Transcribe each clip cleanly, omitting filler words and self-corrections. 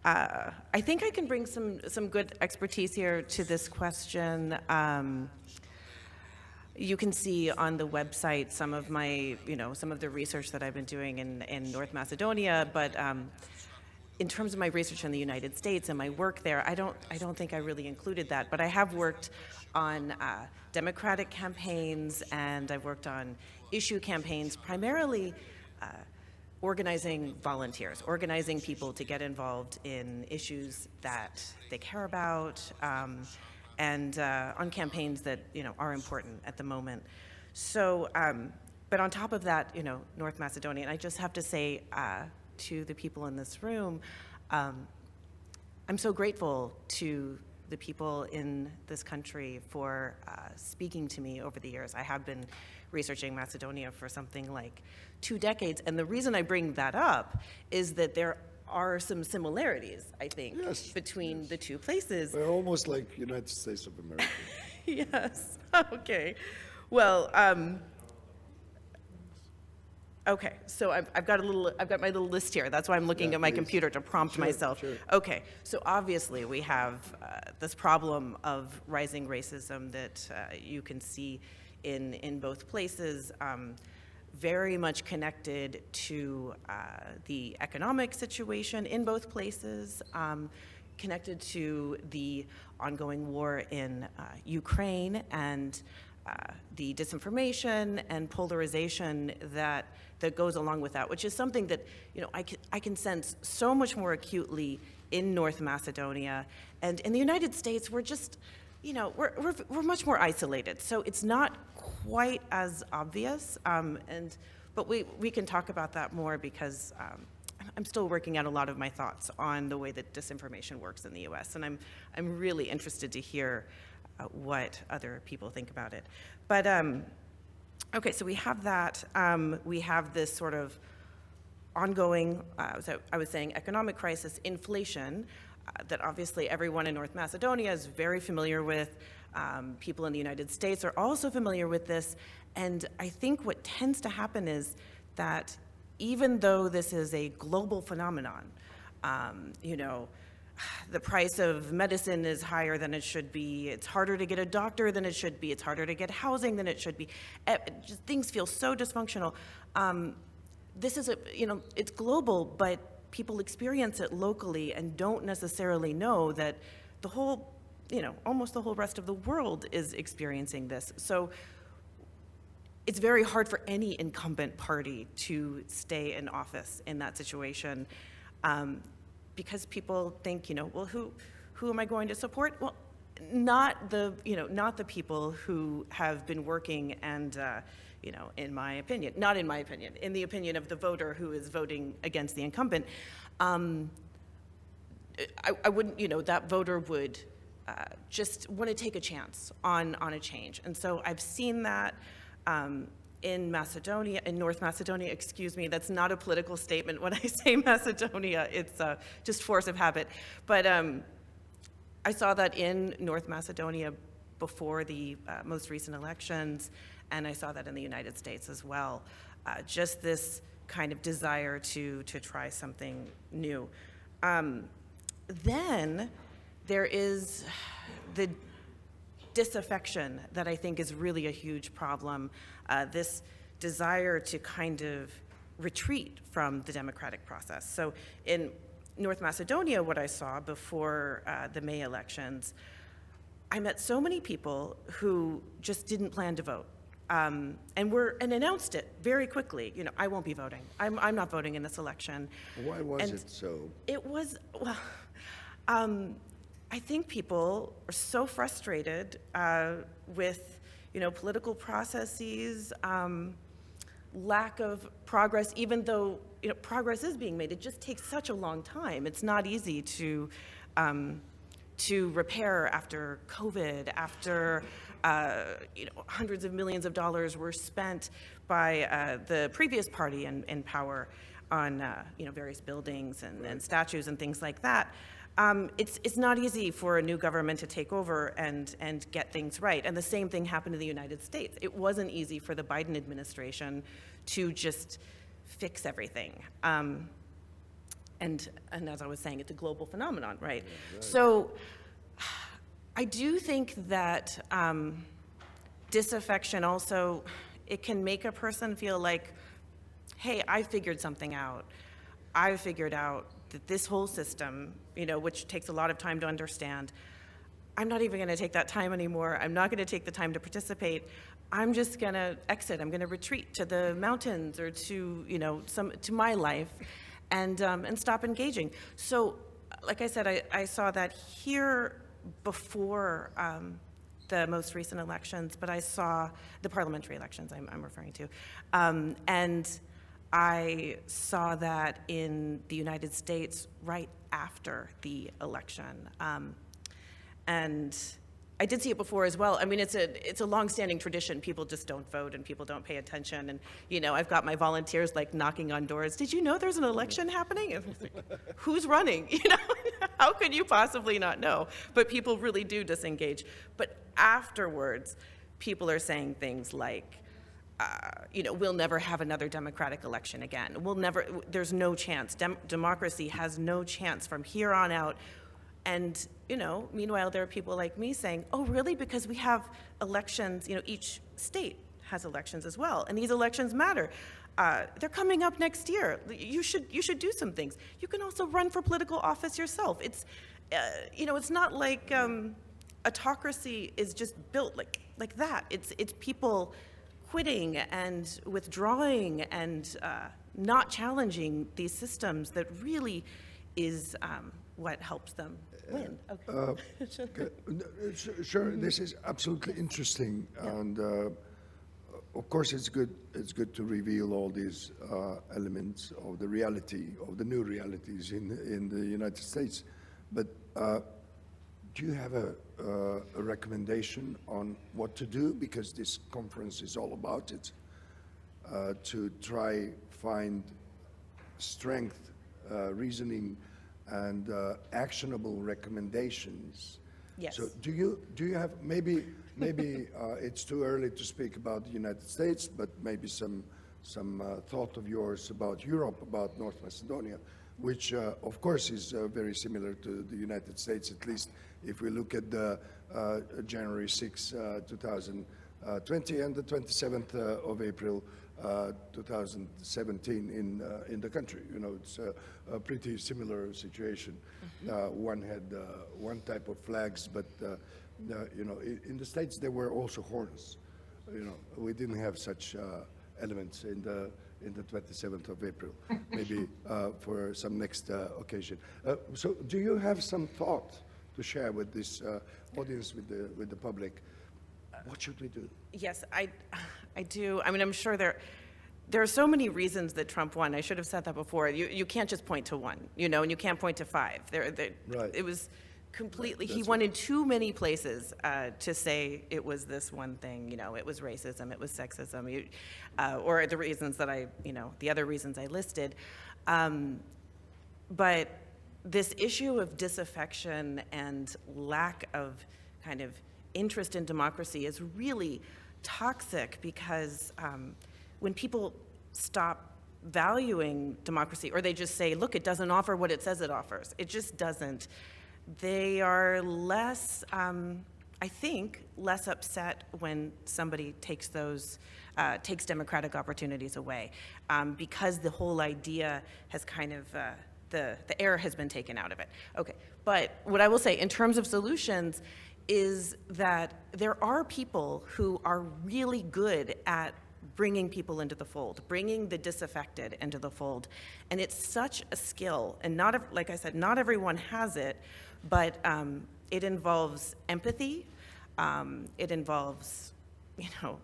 I think I can bring some good expertise here to this question. You can see on the website some of my, some of the research that I've been doing in North Macedonia, but in terms of my research in the United States and my work there, I don't think I really included that, but I have worked on Democratic campaigns, and I've worked on issue campaigns, primarily organizing volunteers, organizing people to get involved in issues that they care about, and on campaigns that are important at the moment. So, but on top of that, North Macedonia, and I just have to say to the people in this room, I'm so grateful to the people in this country for speaking to me over the years. I have been researching Macedonia for something like 2 decades, and the reason I bring that up is that there are some similarities, I think, Yes, between the two places. They're almost like United States of America. Yes, okay. Well, okay, so I've got my little list here. That's why I'm looking at my computer to prompt myself. Sure. Okay, so obviously we have this problem of rising racism that you can see in both places, very much connected to the economic situation in both places, connected to the ongoing war in Ukraine, and the disinformation and polarization that goes along with that, which is something that I can sense so much more acutely in North Macedonia. And in the United States, we're just, we're much more isolated, so it's not quite as obvious. But we can talk about that more, because I'm still working out a lot of my thoughts on the way that disinformation works in the U.S., and I'm really interested to hear what other people think about it. But okay, so we have that. We have this sort of ongoing, so I was saying, economic crisis, inflation, that obviously everyone in North Macedonia is very familiar with. People in the United States are also familiar with this. And I think what tends to happen is that even though this is a global phenomenon, the price of medicine is higher than it should be. It's harder to get a doctor than it should be. It's harder to get housing than it should be. Things feel so dysfunctional. This is it's global, but people experience it locally and don't necessarily know that the whole, almost the whole rest of the world is experiencing this. So it's very hard for any incumbent party to stay in office in that situation. Because people think, well, who am I going to support? Well, not the people who have been working and, in my opinion, not in my opinion, in the opinion of the voter who is voting against the incumbent, I wouldn't, that voter would just want to take a chance on a change. And so I've seen that in Macedonia, in North Macedonia, excuse me, that's not a political statement when I say Macedonia, it's just force of habit. But I saw that in North Macedonia before the most recent elections, and I saw that in the United States as well. Just this kind of desire to try something new. Then there is the disaffection that I think is really a huge problem, this desire to kind of retreat from the democratic process. So in North Macedonia, what I saw before the May elections, I met so many people who just didn't plan to vote, and announced it very quickly. I won't be voting. I'm not voting in this election. Why was it so? It was, well, I think people are so frustrated with, political processes, lack of progress, even though, progress is being made. It just takes such a long time. It's not easy to repair after COVID, after, hundreds of millions of dollars were spent by the previous party in power on, various buildings and statues and things like that. It's not easy for a new government to take over and get things right. And the same thing happened in the United States. It wasn't easy for the Biden administration to just fix everything. And as I was saying, it's a global phenomenon, right? Yeah, right. So I do think that disaffection also, it can make a person feel like, hey, I figured something out. I figured out that this whole system, which takes a lot of time to understand, I'm not even going to take that time anymore. I'm not going to take the time to participate. I'm just going to exit. I'm going to retreat to the mountains or to, to my life and stop engaging. So, like I said, I saw that here before the most recent elections, but I saw the parliamentary elections I'm referring to. And I saw that in the United States right after the election. And I did see it before as well. I mean, it's a long-standing tradition. People just don't vote and people don't pay attention. And, I've got my volunteers like knocking on doors. Did you know there's an election happening? And like, who's running? How could you possibly not know? But people really do disengage. But afterwards, people are saying things like, we'll never have another democratic election again. There's no chance. Democracy has no chance from here on out. And, meanwhile, there are people like me saying, oh, really? Because we have elections, each state has elections as well. And these elections matter. They're coming up next year. You should do some things. You can also run for political office yourself. It's, it's not like autocracy is just built like that. It's people quitting and withdrawing and not challenging these systems that really is what helps them win. Okay. Sure, this is absolutely interesting, and of course it's good to reveal all these elements of the reality, of the new realities in the United States. But do you have a recommendation on what to do, because this conference is all about it, to try find strength, reasoning, and actionable recommendations? Yes. So do you have maybe it's too early to speak about the United States, but maybe some thought of yours about Europe, about North Macedonia, which of course is very similar to the United States, at least if we look at the January 6, 2020 and the 27th of April 2017 in the country. It's a pretty similar situation. One had one type of flags, but in the States there were also horns. We didn't have such elements in the 27th of April. Maybe for some next occasion. So, do you have some thought to share with this audience, with the public? What should we do? Yes, I do. I mean, I'm sure there are so many reasons that Trump won. I should have said that before. You can't just point to one, and you can't point to five. Right. It was completely, he won in too many places to say it was this one thing. It was racism, it was sexism, or the reasons that the other reasons I listed. But this issue of disaffection and lack of kind of interest in democracy is really toxic, because when people stop valuing democracy, or they just say, look, it doesn't offer what it says it offers, it just doesn't, they are less, I think, less upset when somebody takes democratic opportunities away, because the whole idea has kind of, the air has been taken out of it. Okay, but what I will say in terms of solutions is that there are people who are really good at bringing people into the fold, bringing the disaffected into the fold. And it's such a skill, and like I said, not everyone has it, but it involves empathy, it involves,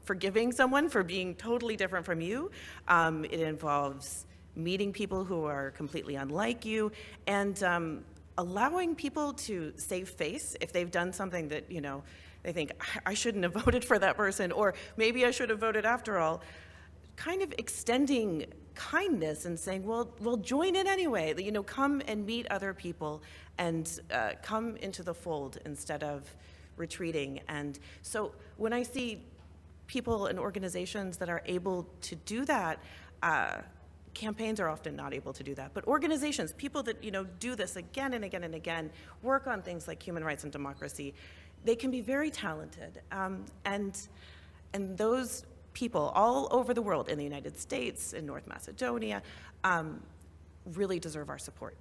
forgiving someone for being totally different from you, it involves meeting people who are completely unlike you, and allowing people to save face if they've done something that, they think, I shouldn't have voted for that person, or maybe I should have voted after all. Kind of extending kindness and saying, well, join in anyway. Come and meet other people and come into the fold instead of retreating. And so when I see people and organizations that are able to do that, campaigns are often not able to do that, but organizations, people that, you know, do this again and again and again, work on things like human rights and democracy, they can be very talented. And those people all over the world, in the United States, in North Macedonia, really deserve our support.